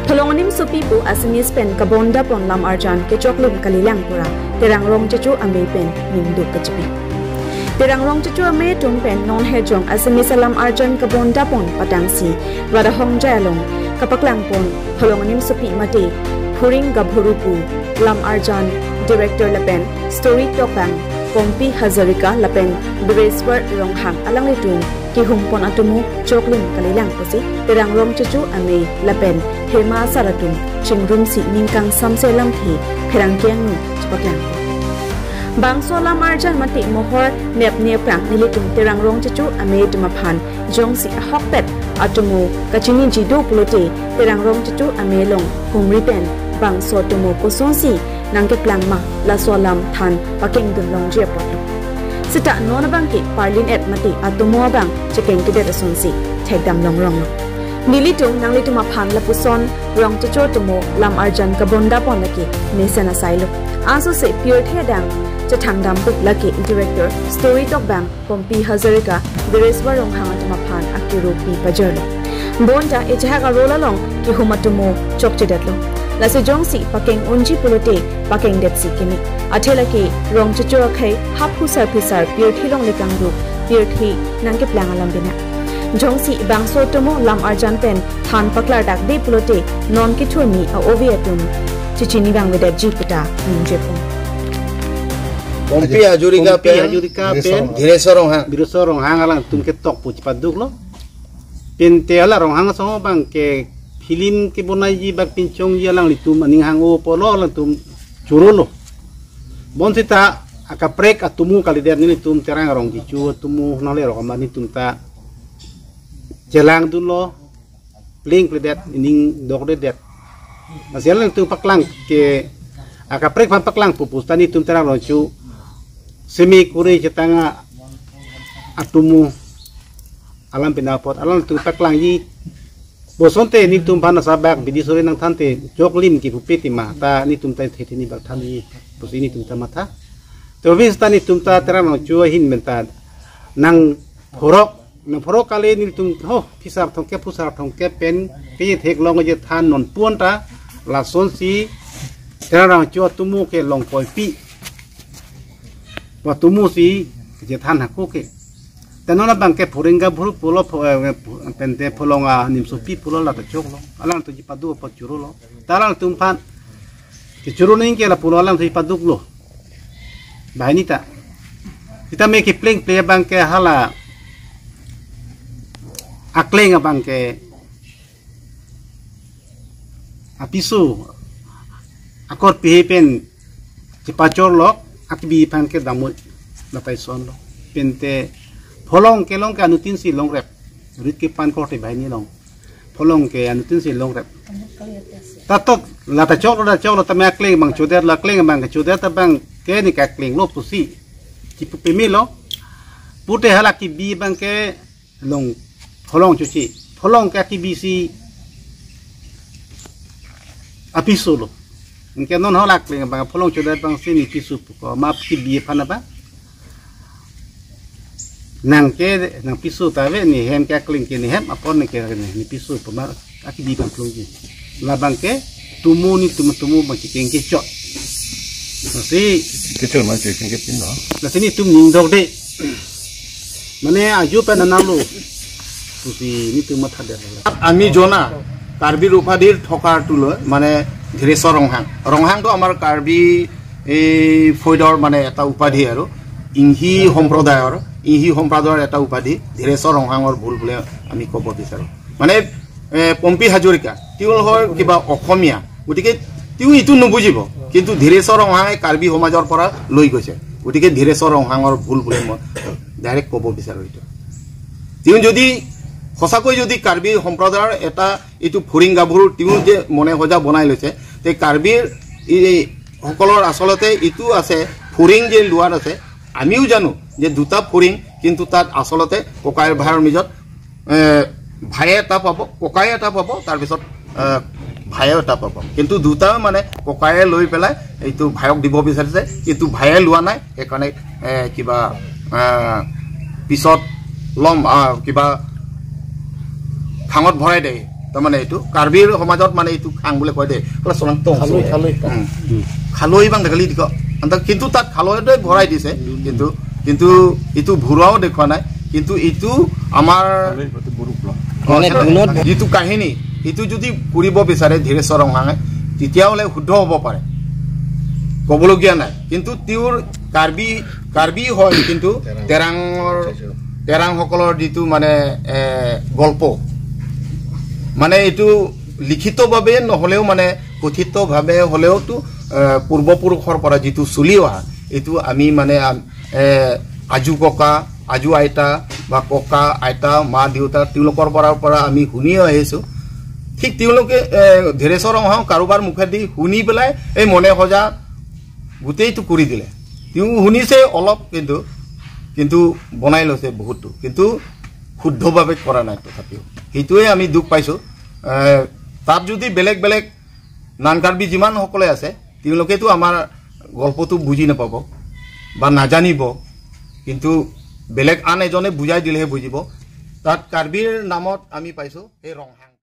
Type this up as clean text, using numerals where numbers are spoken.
Tholonganim supipu Assamese pen kabonda pon lam arjan ke choklim kalilang pura terang rong chachu ame pen nimdu kachipi terang rong chachu ame tum pen non hejong Assamese lam arjan kabonda pon patangsi wada hong jalong kapaklang pon tholonganim supi mate phuring gabhurupu lam arjan director lapen story tokang Pompi Hazarika lapen Bereswar Ronghang alang litung ki humpon atumu choklim kalilang pusi terang rong chachu ame lapen Hema Saratum chingrum si ningkang samselam thi pherang kyang ni chapaklang bangso lam arjan mati mohor nep prang nilitung terang rong chachu ame dumaphan jong si hokpet atumu kachini jido pulote terang rong chachu ame long humri pen bangso tumu kosonsi nangke plangma la solam than paking dun long je potlu sita nona bangki parlin et mati atumo bang chekeng kide sonsi thekdam long rong nilitung nanglituma phang la puson rong chacho tumo lam arjan kabonda pon laki nesana sailu aso se pure thedang chathangdam puk laki director story talk bang Pompi Hazarika Bereswar Ronghang atuma phan akiru pi pajarlo bonda echaga rola long ki humatumo chokchedatlo lase jongsi paking unji pulote paking detsi kimi athela ki rong chacho khai hapu sarpisar pure thilong likang ru pure thi nangke plangalam bina jongsi bangso tomo lam arjan pen than paklar dak de pulote non ki thurmi a oviatum chichini bang with jipita ninjepo Pompi Hazarika pen Bereswar Ronghang alang tumke tok puch paduk lo pen te ala Ronghang so bang ke film ke bonai ji bak pincong ji alang litum aning hang o polo alang tum churulo bon sita akaprek atumu kali der ni tum terang rong ji chu atumu nale ro amani tum ta jelang dulo link pledet ning dok de det asialang tum paklang ke akaprek pan paklang pupus tani tum terang rong chu semi kuri cetanga atumu alam pinapot alang tum paklang ji bosonte ni tum bana sabak bidi sore nang thante joklim ki pupeti ma ta ni tum tai theti ni bak thani pusi ni tum ta matha to vis ta ni tum ta terang chu hin menta nang phorok kale ni tum ho pisap thongke pusap thongke pen pe thek long je than non puan ta la son si terang chu tumu ke long poi pi wa tumu si je than ha ko ke tanona bangke phuringa bhuru pulo pente phulonga nimsupi pulo la chok lo alang tu jipadu pa churu lo talang tumpan ki churu ning ke la pulo alang tu jipaduk lo bainita kita me ki pleng play bangke hala akleng bangke apisu akor pipen jipachor lo akbi panke damu la taison lo pente Polong ke long ke anutin si long rep, rit ke pan korte bahini long. Polong ke anutin si long rep. Tatot lata chok lo tamay akling bang chuder la akling bang ke chuder ta bang ke ni ka akling lo pusi. Cipu pemilo, pute halak ki bi bang ke long polong cuci. Polong ke ki bi si apisu lo. Ke non halak akling bang polong chuder bang si ni pisu ko map ki bi pan apa? Nang ke nang pisu tawe ni hem ke kling ke ni hem apon ni ke ni pisu pemar aki di bang klung ji labang ke tumu ni tumu bang chiking ke chot si ke chot ma chiking ke pin no la sini tum ning dok de mane aju pe nanalu si ni tum matha de ami jona karbi upadir thokar tulo মানে Bereswar Ronghang to amar karbi এই ফয়দৰ মানে এটা উপাধি আৰু ইংহি সম্প্ৰদায়ৰ এটা উপাধি Bereswar Ronghangৰ ভুল বলে আমি ক'ব বিচাৰো মানে Pompi Hazarika তিউল হয় কিবা অসমীয়া গতিকে তিউ ইটো নুবুজিব কিন্তু Bereswar Ronghang কাৰ্বি সমাজৰ পৰা লৈ গৈছে গতিকে Bereswar Ronghangৰ ভুল বলে মই ডাইৰেক্ট ক'ব বিচাৰো এটা তিউ যদি সঁচাকৈ যদি কাৰ্বি সম্প্ৰদায়ৰ এটা ইটো ফুৰিং গাভৰু তিউ যে মনে হজা বনাই লৈছে তে কাৰ্বিৰ এই সকলৰ আসলতে ইটো আছে ফুৰিং যে লোৱাৰ আছে আমিও জানো যে দুটা ফুৰিং কিন্তু তাত আসলতে কোকাইৰ ভাইৰ মাজত ভাই এটা পাব কোকাই এটা পাব তাৰ পিছত ভাই এটা পাব কিন্তু দুটা মানে কোকায়ে লৈ পেলাই এইটো ভাইক দিব বিচাৰিছে কিন্তু ভাইয়ে লোৱা নাই একাৰণে কিবা পিছত লম কিবা খাঙত ভৰাই দেই তাৰমানে এইটো কাৰ্বিৰ সমাজত মানে এইটো খাং বুলি কয় দে চলন্ত খালৈ বাং দেখালি দিক কিন্তু তাত খালৈতে ভৰাই দিছে কিন্তু এইটো ভুৰাও দেখুৱা নাই কিন্তু এইটো আমাৰ যিটো কাহিনী এইটো যদি কৰিব বিচাৰে ধীৰেশ্বৰ ৰংহাঙে তেতিয়াহ'লে শুদ্ধ হ'ব পাৰে ক'বলগীয়া নাই কিন্তু তেওঁৰ কাৰ্বি হয় কিন্তু তেৰাংসকলৰ যিটো মানে গল্প মানে এইটো লিখিতভাৱে নহ'লেও মানে কথিতভাৱে হ'লেওতো পূৰ্বপুৰুষৰ পৰা যিটো চলি অহা এইটো আমি মানে আজু আইতা বা ককা আইতা মা দেউতা তেওঁলোকৰ পৰা আমি শুনি আহিছোঁ ঠিক তেওঁলোকে ধীৰেশ্বৰ ৰংহাং কাৰোবাৰ মুখেদি শুনি পেলাই এই মনে সজা গোটেইটো কৰি দিলে তেওঁ শুনিছে অলপ কিন্তু বনাই লৈছে বহুতো কিন্তু শুদ্ধভাৱে কৰা নাই তথাপিও সেইটোৱে আমি দুখ পাইছোঁ তাত যদি বেলেগ নান কাৰ্বি যিমানসকলে আছে তেওঁলোকেতো আমাৰ গল্পটো বুজি নাপাব বা নাজানিব কিন্তু বেলেগ আন এজনে বুজাই দিলেহে বুজিব তাত কাৰ্বিৰ নামত আমি পাইছোঁ এই ৰংহাং